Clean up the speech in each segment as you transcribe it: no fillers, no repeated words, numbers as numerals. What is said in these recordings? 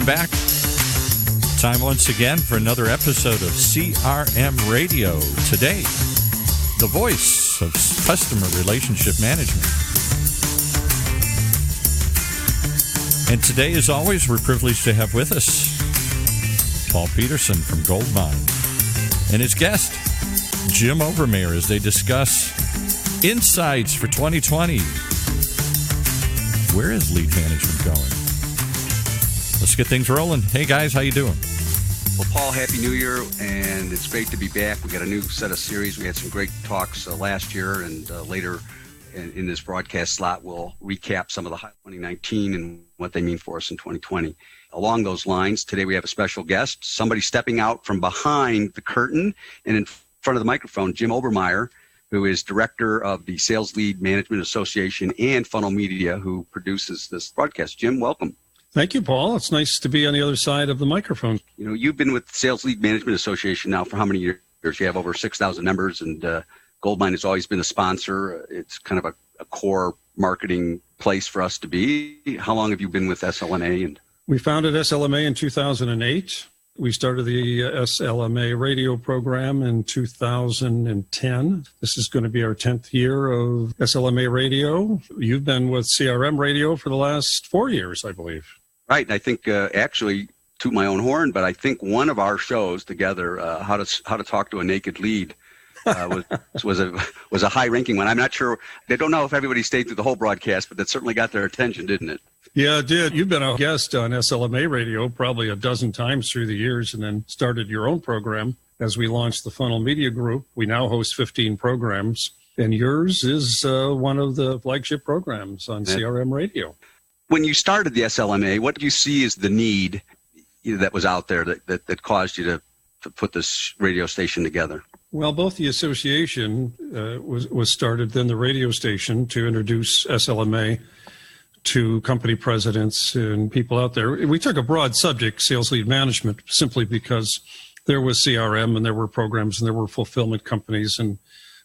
back. Time once again for another episode of CRM Radio. Today, the voice of customer relationship management. And today, as always, we're privileged to have with us Paul Petersen from Goldmine and his guest, Jim Obermayer, as they discuss insights for 2020. Where is lead management going? Let's get things rolling. Hey, guys, how you doing? Well, Paul, Happy New Year, and it's great to be back. We got a new set of series. We had some great talks last year, and later in this broadcast slot, we'll recap some of the 2019 and what they mean for us in 2020. Along those lines, today we have a special guest, somebody stepping out from behind the curtain and in front of the microphone, Jim Obermayer, who is director of the Sales Lead Management Association and Funnel Media, who produces this broadcast. Jim, welcome. Thank you, Paul. It's nice to be on the other side of the microphone. You know, you've been with the Sales Lead Management Association now for how many years? You have over 6,000 members, and Goldmine has always been a sponsor. It's kind of a core marketing place for us to be. How long have you been with SLMA? And we founded SLMA in 2008. We started the SLMA radio program in 2010. This is going to be our 10th year of SLMA radio. You've been with CRM radio for the last 4 years, I believe. Right. And I think actually, to my own horn, but I think one of our shows together, how to talk to a naked lead, was a high-ranking one. I'm not sure. They don't know if everybody stayed through the whole broadcast, but that certainly got their attention, didn't it? Yeah, it did. You've been a guest on SLMA Radio probably a dozen times through the years, and then started your own program as we launched the Funnel Media Group. We now host 15 programs, and yours is one of the flagship programs on CRM Radio. When you started the SLMA, what did you see as the need that was out there that caused you to put this radio station together? Well, both the association was started, then the radio station, to introduce SLMA to company presidents and people out there. We took a broad subject, sales lead management, simply because there was CRM and there were programs and there were fulfillment companies and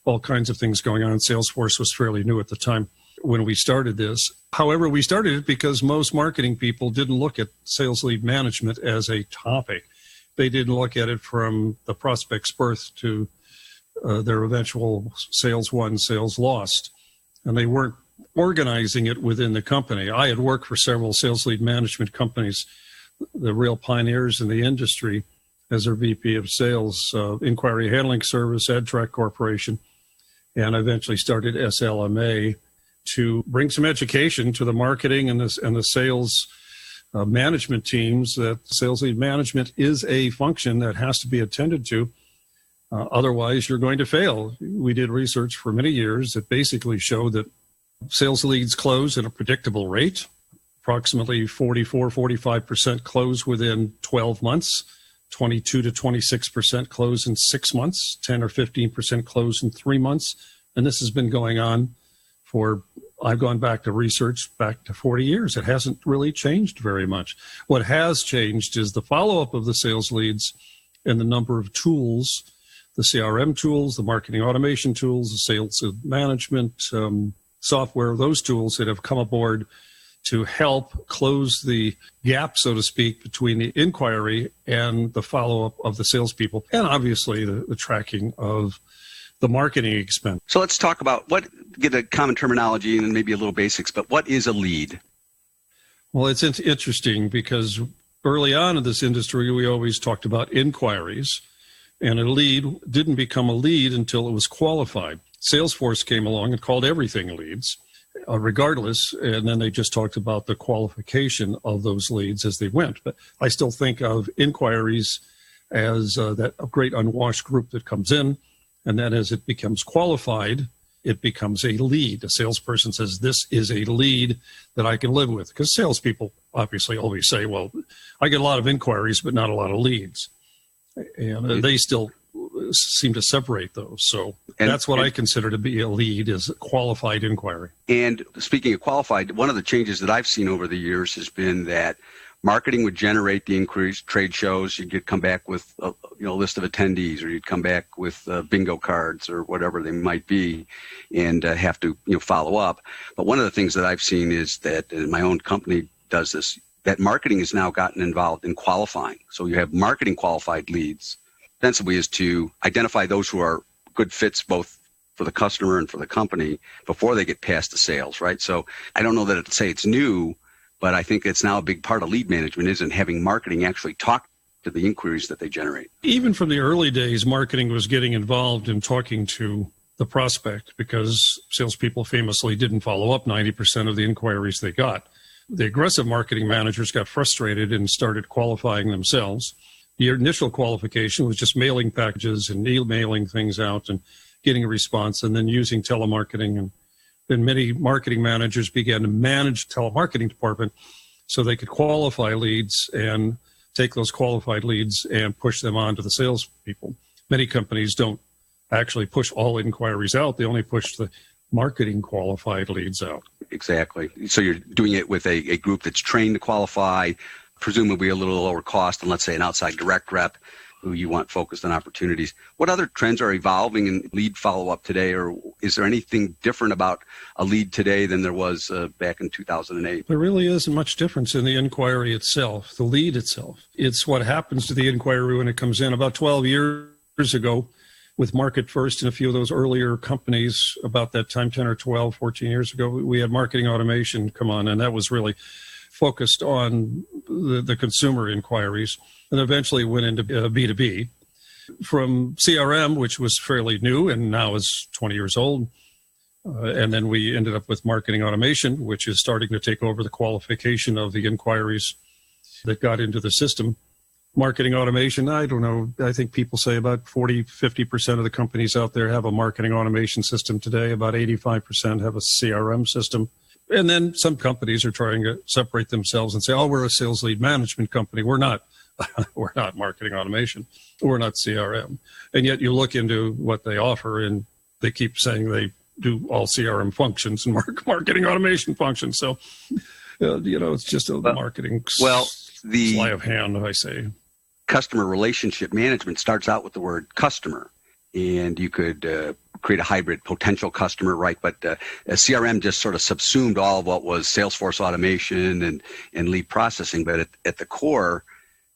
all kinds of things going on. Salesforce was fairly new at the time when we started this. However, we started it because most marketing people didn't look at sales lead management as a topic. They didn't look at it from the prospect's birth to their eventual sales won, sales lost. And they weren't organizing it within the company. I had worked for several sales lead management companies, the real pioneers in the industry, as their VP of sales, Inquiry Handling Service, AdTrack Corporation, and I eventually started SLMA to bring some education to the marketing and the sales management teams that sales lead management is a function that has to be attended to. Otherwise, you're going to fail. We did research for many years that basically showed that sales leads close at a predictable rate. Approximately 44-45% close within 12 months, 22 to 26% close in 6 months, 10 or 15% close in 3 months. And this has been going on for, I've gone back to research back to 40 years. It hasn't really changed very much. What has changed is the follow-up of the sales leads and the number of tools, the CRM tools, the marketing automation tools, the sales management software, those tools that have come aboard to help close the gap, so to speak, between the inquiry and the follow-up of the salespeople, and obviously the tracking of the marketing expense. So let's talk about get a common terminology and maybe a little basics, but what is a lead? Well, it's interesting because early on in this industry, we always talked about inquiries, and a lead didn't become a lead until it was qualified. Salesforce came along and called everything leads, regardless, and then they just talked about the qualification of those leads as they went. But I still think of inquiries as that great unwashed group that comes in, and then as it becomes qualified, it becomes a lead. A salesperson says, this is a lead that I can live with. Because salespeople obviously always say, well, I get a lot of inquiries, but not a lot of leads. And they still seem to separate those. So that's what I consider to be a lead, is a qualified inquiry. And speaking of qualified, one of the changes that I've seen over the years has been that marketing would generate the inquiries, trade shows. You'd come back with a list of attendees, or you'd come back with bingo cards or whatever they might be, and have to follow up. But one of the things that I've seen is that my own company does this that marketing has now gotten involved in qualifying. So you have marketing qualified leads. Ostensibly is to identify those who are good fits both for the customer and for the company before they get past the sales, right? So I don't know that I'd say it's new, but I think it's now a big part of lead management isn't having marketing actually talk to the inquiries that they generate. Even from the early days, marketing was getting involved in talking to the prospect because salespeople famously didn't follow up 90% of the inquiries they got. The aggressive marketing managers got frustrated and started qualifying themselves. The initial qualification was just mailing packages and emailing things out and getting a response and then using telemarketing. And then many marketing managers began to manage telemarketing department so they could qualify leads and take those qualified leads and push them on to the salespeople. Many companies don't actually push all inquiries out. They only push the marketing qualified leads out. Exactly. So you're doing it with a group that's trained to qualify, presumably a little lower cost than, let's say, an outside direct rep who you want focused on opportunities. What other trends are evolving in lead follow-up today, or is there anything different about a lead today than there was back in 2008? There really isn't much difference in the inquiry itself, the lead itself. It's what happens to the inquiry when it comes in. About 12 years ago, with Market First and a few of those earlier companies about that time, 10 or 12, 14 years ago, we had marketing automation come on, and that was really focused on the consumer inquiries, and eventually went into B2B. From CRM, which was fairly new and now is 20 years old, and then we ended up with marketing automation, which is starting to take over the qualification of the inquiries that got into the system. Marketing automation, I don't know, I think people say about 40, 50% of the companies out there have a marketing automation system today. About 85% have a CRM system. And then some companies are trying to separate themselves and say, oh, we're a sales lead management company. We're not. We're not marketing automation. We're not CRM. And yet you look into what they offer and they keep saying they do all CRM functions and marketing automation functions. So, it's just a marketing sleight of hand, I say. Customer relationship management starts out with the word customer, and you could create a hybrid potential customer, right? But CRM just sort of subsumed all of what was Salesforce automation and lead processing. But at the core,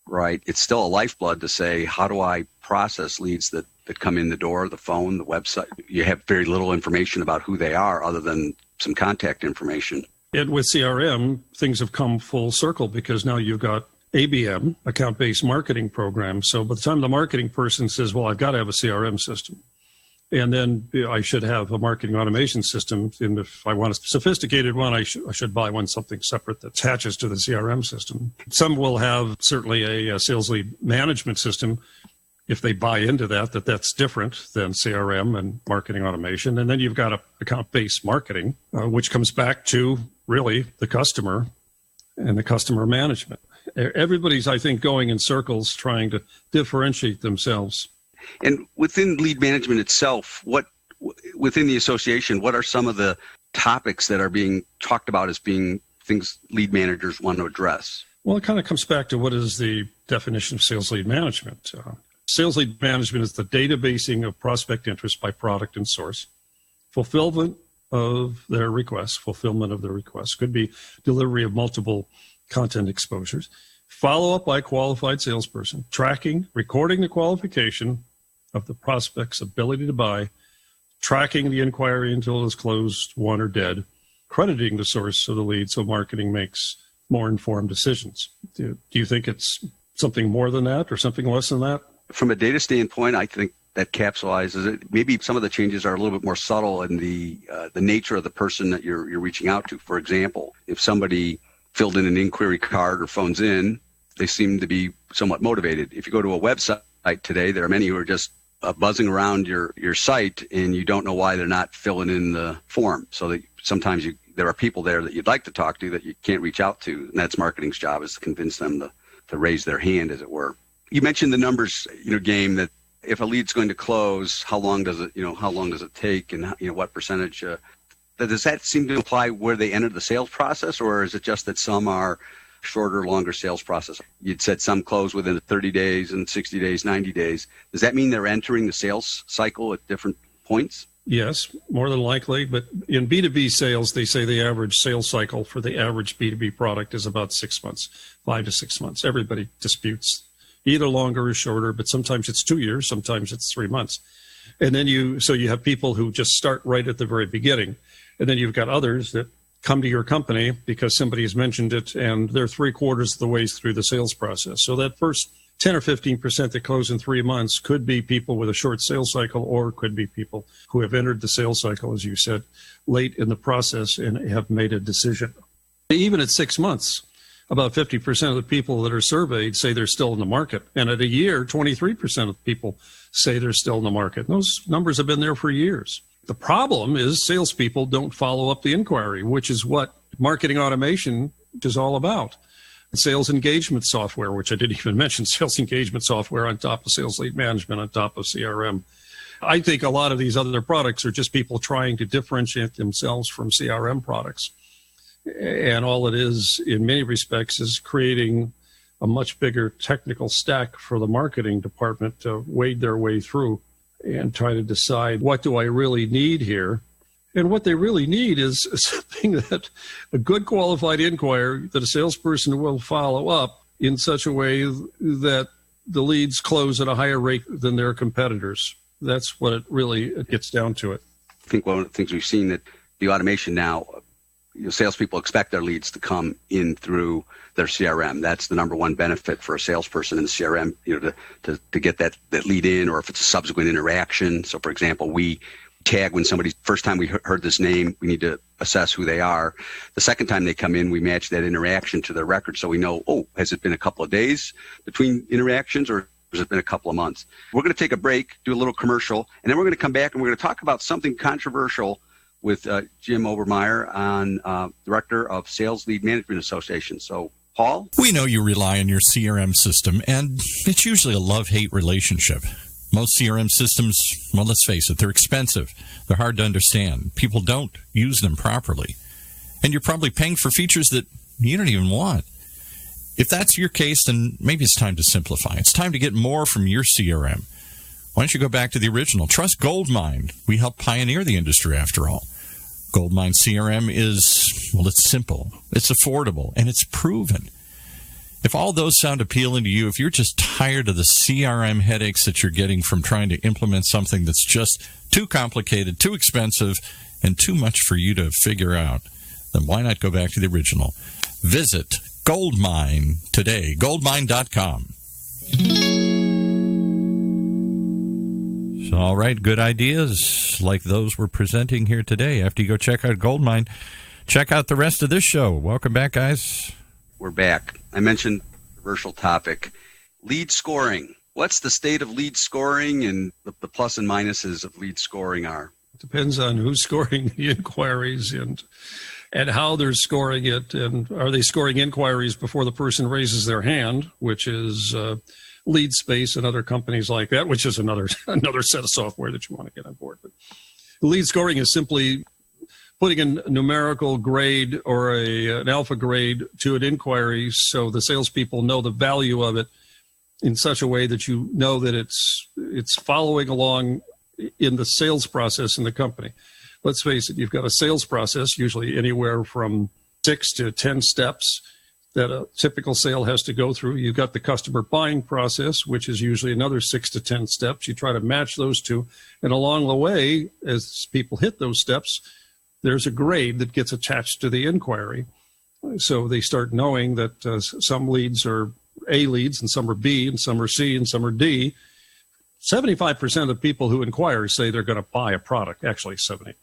right, it's still a lifeblood to say, how do I process leads that come in the door, the phone, the website? You have very little information about who they are other than some contact information. And with CRM, things have come full circle because now you've got ABM, account-based marketing program. So by the time the marketing person says, well, I've got to have a CRM system, and then I should have a marketing automation system, and if I want a sophisticated one, I should buy one something separate that attaches to the CRM system. Some will have certainly a sales lead management system if they buy into that's different than CRM and marketing automation. And then you've got account-based marketing, which comes back to really the customer and the customer management. Everybody's, I think, going in circles trying to differentiate themselves. And within lead management itself, within the association, what are some of the topics that are being talked about as being things lead managers want to address? Well, it kind of comes back to what is the definition of sales lead management. Sales lead management is the databasing of prospect interest by product and source, fulfillment of their requests. Could be delivery of multiple content exposures, follow-up by a qualified salesperson, tracking, recording the qualification of the prospect's ability to buy, tracking the inquiry until it is closed, won, or dead, crediting the source of the lead so marketing makes more informed decisions. Do you think it's something more than that or something less than that? From a data standpoint, I think that capsulizes it. Maybe some of the changes are a little bit more subtle in the nature of the person that you're reaching out to. For example, if somebody filled in an inquiry card or phones in, they seem to be somewhat motivated. If you go to a website today, there are many who are just buzzing around your site, and you don't know why they're not filling in the form. So that sometimes there are people there that you'd like to talk to that you can't reach out to, and that's marketing's job, is to convince them to raise their hand, as it were. You mentioned the numbers, game that if a lead's going to close, how long does it take, and what percentage? Does that seem to imply where they entered the sales process, or is it just that some are shorter, longer sales process? You'd said some close within 30 days and 60 days, 90 days. Does that mean they're entering the sales cycle at different points? Yes, more than likely. But in B2B sales, they say the average sales cycle for the average B2B product is about 6 months, 5 to 6 months. Everybody disputes either longer or shorter, but sometimes it's 2 years, sometimes it's 3 months. And then you have people who just start right at the very beginning. And then you've got others that come to your company because somebody has mentioned it, and they're 3/4 of the way through the sales process. So that first 10 or 15% that close in 3 months could be people with a short sales cycle, or could be people who have entered the sales cycle, as you said, late in the process and have made a decision. Even at 6 months, about 50% of the people that are surveyed say they're still in the market. And at a year, 23% of people say they're still in the market. And those numbers have been there for years. The problem is salespeople don't follow up the inquiry, which is what marketing automation is all about. Sales engagement software, which I didn't even mention, sales engagement software on top of sales lead management, on top of CRM. I think a lot of these other products are just people trying to differentiate themselves from CRM products. And all it is, in many respects, is creating a much bigger technical stack for the marketing department to wade their way through and try to decide, what do I really need here? And what they really need is something that a good qualified inquiry that a salesperson will follow up in such a way that the leads close at a higher rate than their competitors. That's what it gets down to it. I think one of the things we've seen that the automation now, salespeople expect their leads to come in through their CRM. That's the number one benefit for a salesperson in the CRM, to get that lead in, or if it's a subsequent interaction. So, for example, we tag when somebody's first time we heard this name, we need to assess who they are. The second time they come in, we match that interaction to their record, so we know, has it been a couple of days between interactions, or has it been a couple of months? We're going to take a break, do a little commercial, and then we're going to come back and we're going to talk about something controversial with Jim Obermayer, Director of Sales Lead Management Association. So, Paul? We know you rely on your CRM system, and it's usually a love-hate relationship. Most CRM systems, well, let's face it, they're expensive. They're hard to understand. People don't use them properly. And you're probably paying for features that you don't even want. If that's your case, then maybe it's time to simplify. It's time to get more from your CRM. Why don't you go back to the original? Trust Goldmine. We helped pioneer the industry, after all. Goldmine CRM is, well, it's simple, it's affordable, and it's proven. If all those sound appealing to you, if you're just tired of the CRM headaches that you're getting from trying to implement something that's just too complicated, too expensive, and too much for you to figure out, then why not go back to the original? Visit Goldmine today, goldmine.com. So, all right, good ideas like those we're presenting here today. After you go check out Goldmine, check out the rest of this show. Welcome back, guys. We're back. I mentioned a controversial topic, lead scoring. What's the state of lead scoring, and the plus and minuses of lead scoring are? It depends on who's scoring the inquiries and how they're scoring it. And are they scoring inquiries before the person raises their hand, which is Lead Space and other companies like that, which is another set of software that you want to get on board. But lead scoring is simply putting a numerical grade or an alpha grade to an inquiry so the salespeople know the value of it in such a way that you know that it's following along in the sales process in the company. Let's face it, you've got a sales process, usually anywhere from 6 to 10 steps that a typical sale has to go through. You've got the customer buying process, which is usually another 6 to 10 steps. You try to match those two. And along the way, as people hit those steps, there's a grade that gets attached to the inquiry. So they start knowing that some leads are A leads, and some are B, and some are C, and some are D. 75% of the people who inquire say they're going to buy a product. Actually, 73%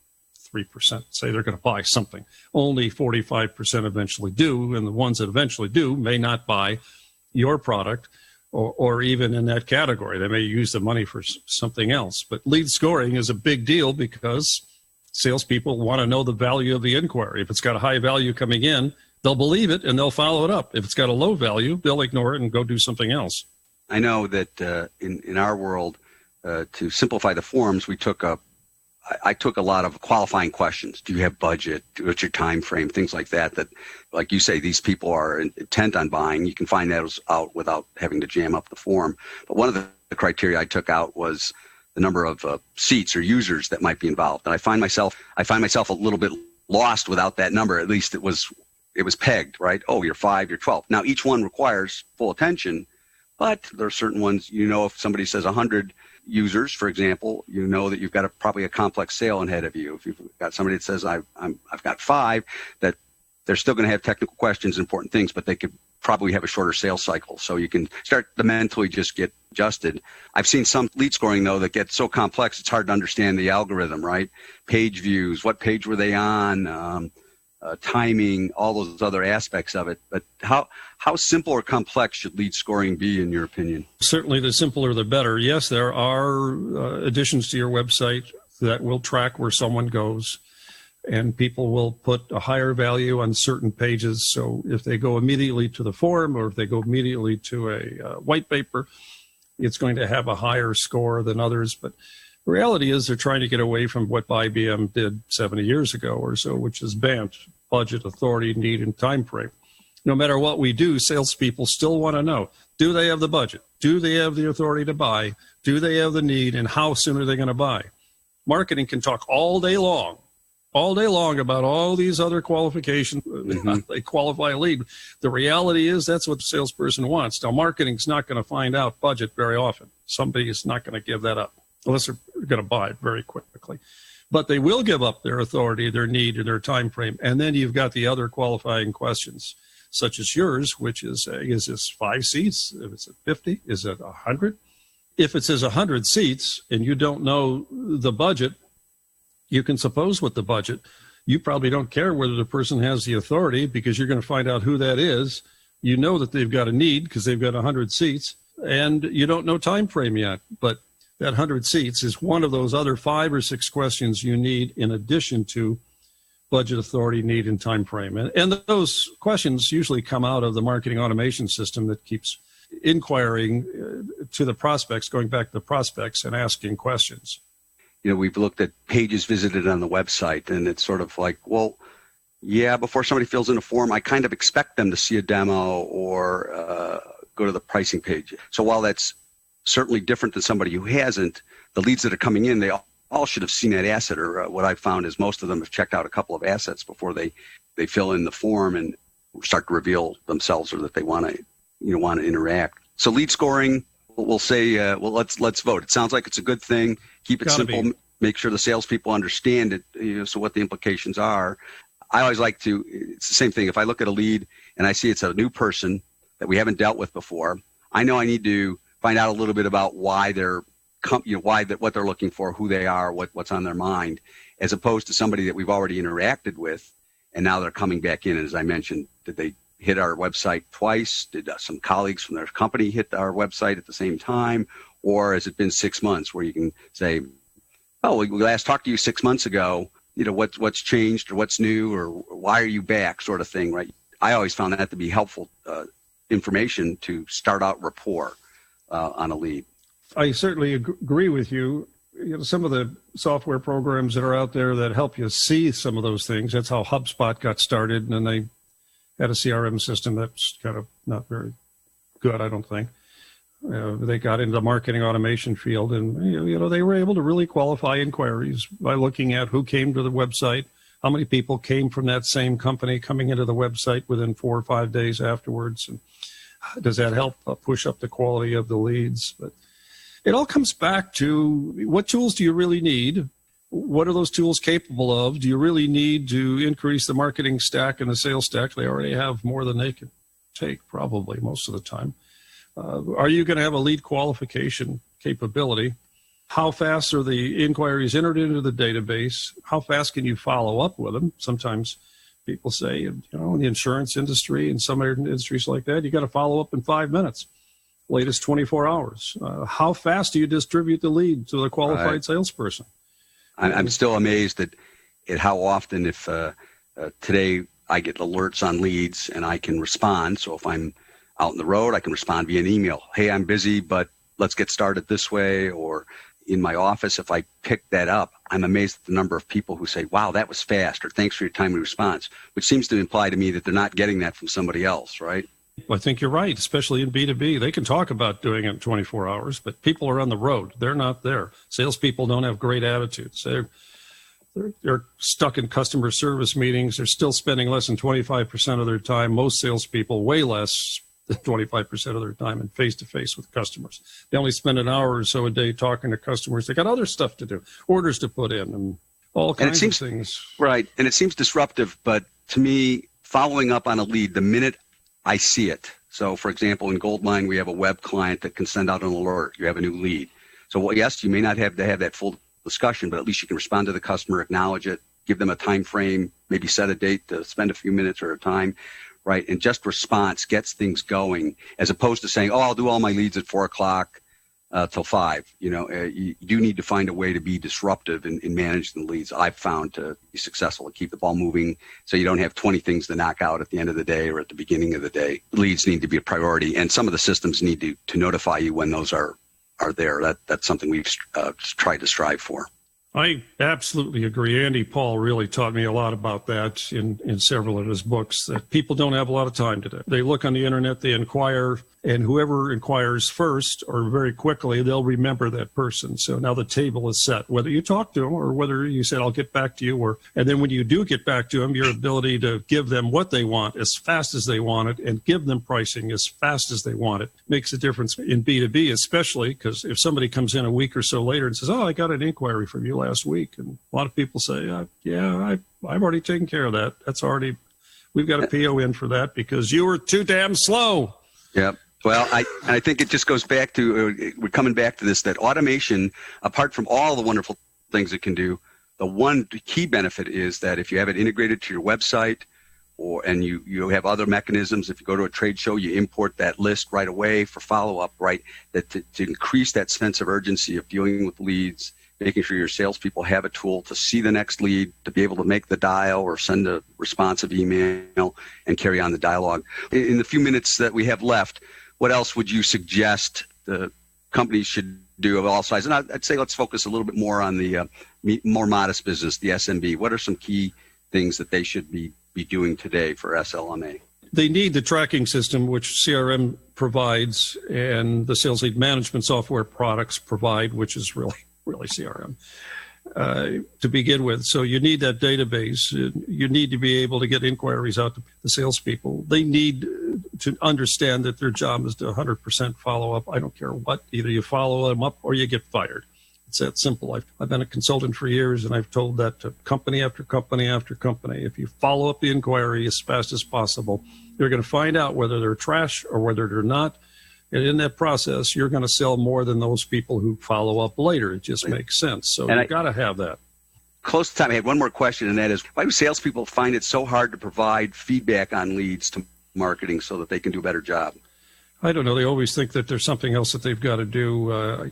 say they're going to buy something. Only 45% eventually do, and the ones that eventually do may not buy your product or even in that category. They may use the money for something else. But lead scoring is a big deal because salespeople want to know the value of the inquiry. If it's got a high value coming in, they'll believe it and they'll follow it up. If it's got a low value, they'll ignore it and go do something else. I know that in our world, to simplify the forms, I took a lot of qualifying questions. Do you have budget? What's your time frame? Things like that, like you say, these people are intent on buying. You can find those out without having to jam up the form. But one of the criteria I took out was the number of seats or users that might be involved. And I find myself a little bit lost without that number. At least it was pegged, right? Oh, you're 5, you're 12. Now each one requires full attention, but there are certain ones, if somebody says 100 users, for example, that you've got probably a complex sale ahead of you. If you've got somebody that says I've got 5, that they're still going to have technical questions, important things, but they could probably have a shorter sales cycle. So you can start to mentally just get adjusted. I've seen some lead scoring, though, that gets so complex it's hard to understand the algorithm, right? Page views, what page were they on, timing, all those other aspects of it. But how simple or complex should lead scoring be, in your opinion? Certainly the simpler the better. Yes, there are additions to your website that will track where someone goes, and people will put a higher value on certain pages. So if they go immediately to the forum or if they go immediately to a white paper, it's going to have a higher score than others. But the reality is they're trying to get away from what IBM did 70 years ago or so, which is BANT, budget, authority, need, and time frame. No matter what we do, salespeople still want to know, do they have the budget? Do they have the authority to buy? Do they have the need? And how soon are they going to buy? Marketing can talk all day long about all these other qualifications. They qualify a lead. The reality is that's what the salesperson wants. Now, marketing's not going to find out budget very often. Somebody is not going to give that up unless they're going to buy it very quickly. But they will give up their authority, their need, or their time frame. And then you've got the other qualifying questions, such as yours, which is this 5 seats? If it's at 50, is it 100? If it says 100 seats and you don't know the budget, you can suppose what the budget. You probably don't care whether the person has the authority because you're going to find out who that is. You know that they've got a need because they've got 100 seats, and you don't know time frame yet. But that 100 seats is one of those other 5 or 6 questions you need in addition to budget, authority, need, and time frame. And those questions usually come out of the marketing automation system that keeps inquiring to the prospects, going back to the prospects and asking questions. We've looked at pages visited on the website, and it's sort of like, well, yeah, before somebody fills in a form, I kind of expect them to see a demo or go to the pricing page. So while that's certainly different than somebody who hasn't, the leads that are coming in, they all should have seen that asset, or what I've found is most of them have checked out a couple of assets before they fill in the form and start to reveal themselves or that they want to interact. So lead scoring, we'll say, let's vote. It sounds like it's a good thing. Keep it simple. Make sure the salespeople understand it, so what the implications are. I always like to, it's the same thing. If I look at a lead and I see it's a new person that we haven't dealt with before, I know I need to find out a little bit about why what they're looking for, who they are, what's on their mind, as opposed to somebody that we've already interacted with, and now they're coming back in. And as I mentioned, did they hit our website twice? Did some colleagues from their company hit our website at the same time? Or has it been 6 months where you can say, oh, we last talked to you 6 months ago, what's changed or what's new or why are you back, sort of thing, right? I always found that to be helpful information to start out rapport on a lead. I certainly agree with you. Some of the software programs that are out there that help you see some of those things. That's how HubSpot got started, and then they had a CRM system that's kind of not very good, I don't think. They got into the marketing automation field, and they were able to really qualify inquiries by looking at who came to the website, how many people came from that same company coming into the website within 4 or 5 days afterwards, and does that help push up the quality of the leads? But it all comes back to what tools do you really need? What are those tools capable of? Do you really need to increase the marketing stack and the sales stack? They already have more than they can take, probably most of the time. Are you going to have a lead qualification capability? How fast are the inquiries entered into the database? How fast can you follow up with them? Sometimes people say, in the insurance industry and some industries like that, you got to follow up in 5 minutes, latest 24 hours. How fast do you distribute the lead to the qualified salesperson? I'm still amazed at how often, if today I get alerts on leads and I can respond. So if I'm out on the road, I can respond via an email. Hey, I'm busy, but let's get started this way. Or in my office, if I pick that up, I'm amazed at the number of people who say, wow, that was fast, or thanks for your timely response, which seems to imply to me that they're not getting that from somebody else, right? I think you're right, especially in B2B. They can talk about doing it in 24 hours, but people are on the road. They're not there. Salespeople don't have great attitudes. They're stuck in customer service meetings. They're still spending less than 25% of their time. Most salespeople, way less than 25% of their time in face-to-face with customers. They only spend an hour or so a day talking to customers. They got other stuff to do, orders to put in, and all kinds of things. Right, and it seems disruptive, but to me, following up on a lead the minute I see it. So, for example, in Goldmine, we have a web client that can send out an alert. You have a new lead. So, well, yes, you may not have to have that full discussion, but at least you can respond to the customer, acknowledge it, give them a time frame, maybe set a date to spend a few minutes or a time, right? And just response gets things going, as opposed to saying, oh, I'll do all my leads at 4 o'clock till 5. You do need to find a way to be disruptive in managing the leads. I've found to be successful, to keep the ball moving so you don't have 20 things to knock out at the end of the day or at the beginning of the day. Leads need to be a priority, and some of the systems need to notify you when those are there. That's something we've tried to strive for. I absolutely agree. Andy Paul really taught me a lot about that in several of his books, that people don't have a lot of time today. They look on the internet, they inquire, and whoever inquires first or very quickly, they'll remember that person. So now the table is set, whether you talk to them or whether you said, I'll get back to you. And then when you do get back to them, your ability to give them what they want as fast as they want it and give them pricing as fast as they want it makes a difference in B2B, especially because if somebody comes in a week or so later and says, oh, I got an inquiry from you last week. And a lot of people say, I've already taken care of that. We've got a PO in for that because you were too damn slow. Yep. Well, I think it just goes back to, we're coming back to this, that automation, apart from all the wonderful things it can do, the one key benefit is that if you have it integrated to your website and you have other mechanisms, if you go to a trade show, you import that list right away for follow-up, right, that to increase that sense of urgency of dealing with leads, making sure your salespeople have a tool to see the next lead, to be able to make the dial or send a responsive email and carry on the dialogue. In the few minutes that we have left, what else would you suggest the companies should do of all sizes? And I'd say let's focus a little bit more on the more modest business, the SMB. What are some key things that they should be doing today for SLMA? They need the tracking system, which CRM provides, and the sales lead management software products provide, which is really CRM, to begin with. So you need that database. You need to be able to get inquiries out to the salespeople. They need to understand that their job is to 100% follow up. I don't care what. Either you follow them up or you get fired. It's that simple. I've been a consultant for years, and I've told that to company after company after company. If you follow up the inquiry as fast as possible, you're going to find out whether they're trash or whether they're not. And in that process, you're going to sell more than those people who follow up later. It just makes sense. So you've got to have that. Close to time, I had one more question, and that is, why do salespeople find it so hard to provide feedback on leads to marketing so that they can do a better job? I don't know. They always think that there's something else that they've got to do.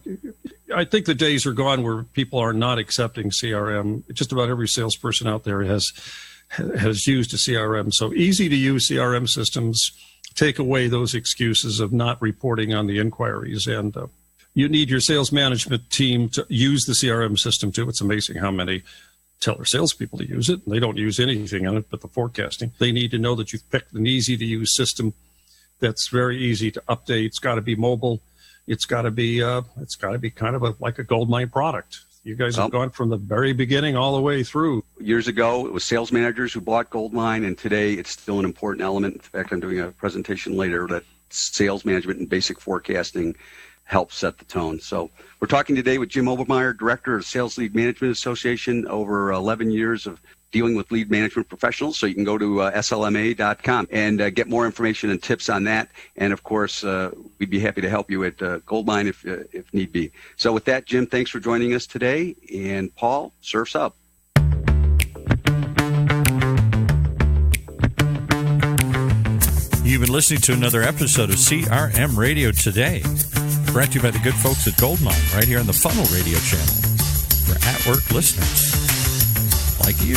I think the days are gone where people are not accepting CRM. Just about every salesperson out there has used a CRM. So easy to use CRM systems take away those excuses of not reporting on the inquiries. And you need your sales management team to use the CRM system too. It's amazing how many tell their salespeople to use it, and they don't use anything on it but the forecasting. They need to know that you've picked an easy-to-use system that's very easy to update. It's got to be mobile. It's got to be kind of like a goldmine product. You guys have gone from the very beginning all the way through. Years ago, it was sales managers who bought Goldmine, and today it's still an important element. In fact, I'm doing a presentation later that sales management and basic forecasting help set the tone. So we're talking today with Jim Obermayer, Director of Sales Lead Management Association, over 11 years of dealing with lead management professionals. So you can go to slma.com and get more information and tips on that. And, of course, we'd be happy to help you at Goldmine if need be. So with that, Jim, thanks for joining us today. And, Paul, surf's up. You've been listening to another episode of CRM Radio Today, brought to you by the good folks at Goldmine, right here on the Funnel Radio channel, for at-work listeners like you.